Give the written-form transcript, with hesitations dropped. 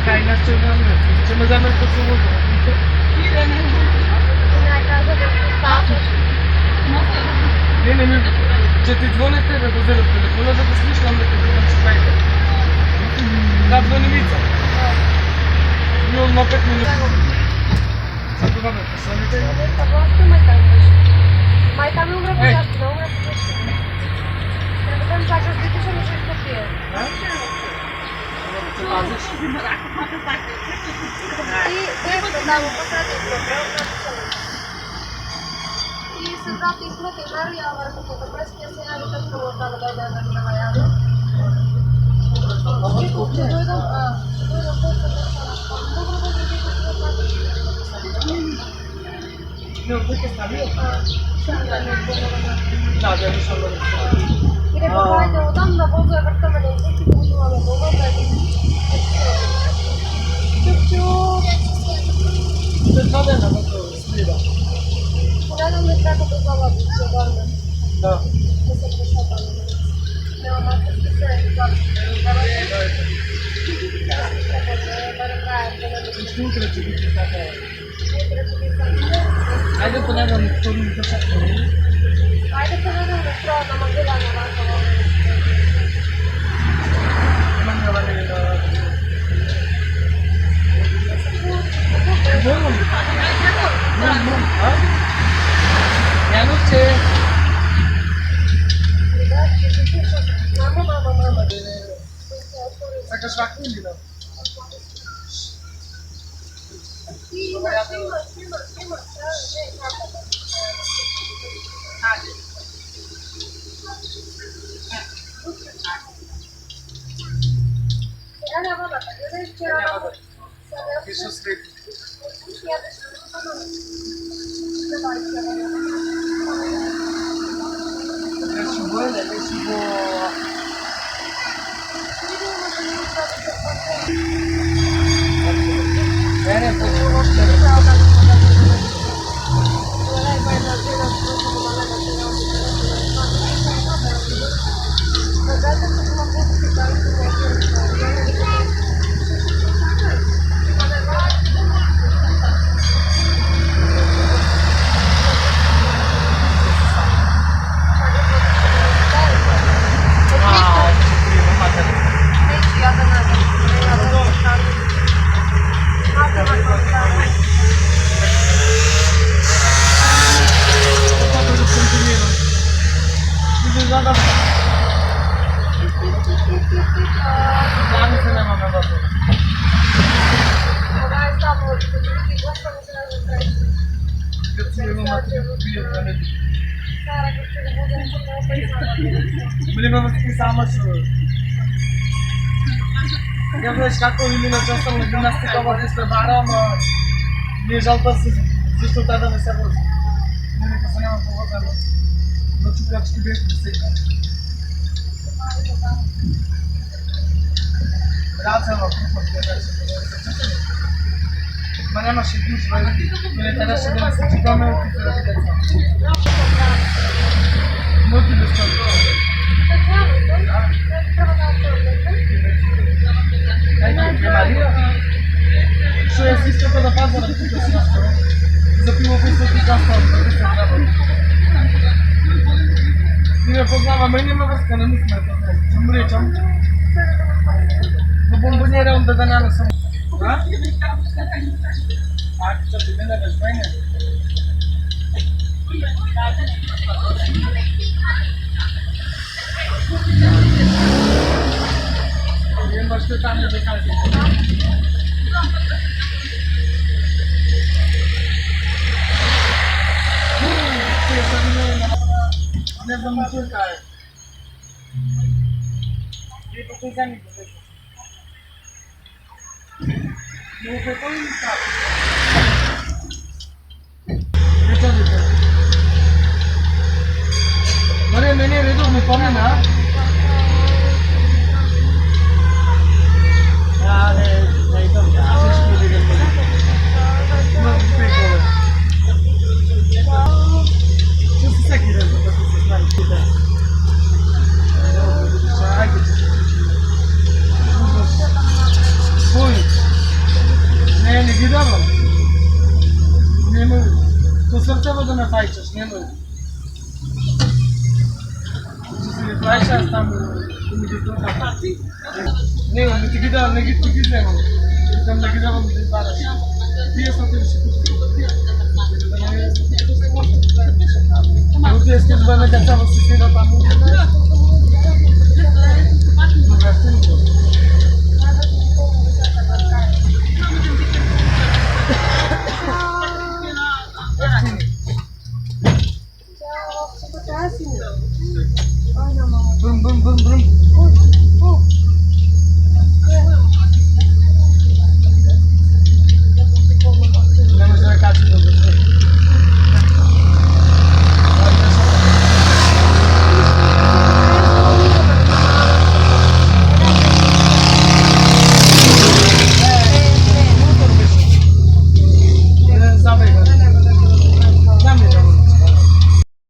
Така и нас ще ме вземеш да се вода. Не, че ти звоните да го вземеш телефона, да го слушам да те гледам шпайка. Да, звони Мица. И он на 5 минути. За това ме посълните. Майка ми умре по-часто, да умре по-часто. Трябва да им чакаш да ще не ще изпопие. Се пазиш? И дето там посреди добре, и се врати излети Мария, върху фотопреския се яви като да дойде да ги наваява. Ще дойдам после добро да Не, веќе ставио? Да, да, вишам да вишам. И река, хајде, одам да возу е вртаме на езики, да уживаме дома, да ги... Чуп-чуп! Се 2 дена на тоа слида. Понедам ли треба да завади, че горне? Да. Да се пошатаме. Нема матерски се, да Што утре ќе биде така? Ајде понедам вторник да се каже. Ајде понедам да строва на магила на вака. Магила на Јановче. Мама. Сакаш вака или да? Има. Сега вода, така да вчера. Пиша свет. Речи бојле, речи бо... Не, Sama su. Ja veš kako ili na častom na gimnastika ovdje se bara, ама mi je žal da se zašto tada ne se vozi. Neka se nema povodano. Da ću plačiti bešti da se igra. Racamo, kupak je već. Ma nemaš i gužva, ili трябваше да се чекаме от заради деца. Моти да се отгоре. Марија, што е систото да пазара тука си наскоро? За пиво писто ти каста од 50 грама. Ни ме познаваме, нема врска, не мислиме познаваме. Чум речам? Во бомбонјере онда да няма само. А? А, што ти мене без мене? Baš to tamo da kažem. Ne znam ni što kaže. Je to koji zemlji da vežu. Ne upe koji mi stavi. Ne čodite. Mene je redovno pomena. Fui. Немој. Се не плаќаш таму, ми ги тоа. Немој, не ти ги давам, не ги земам. Викам да ги давам да бараш. Тие са ти си купи. Утре искаш да ме качава си седа таму.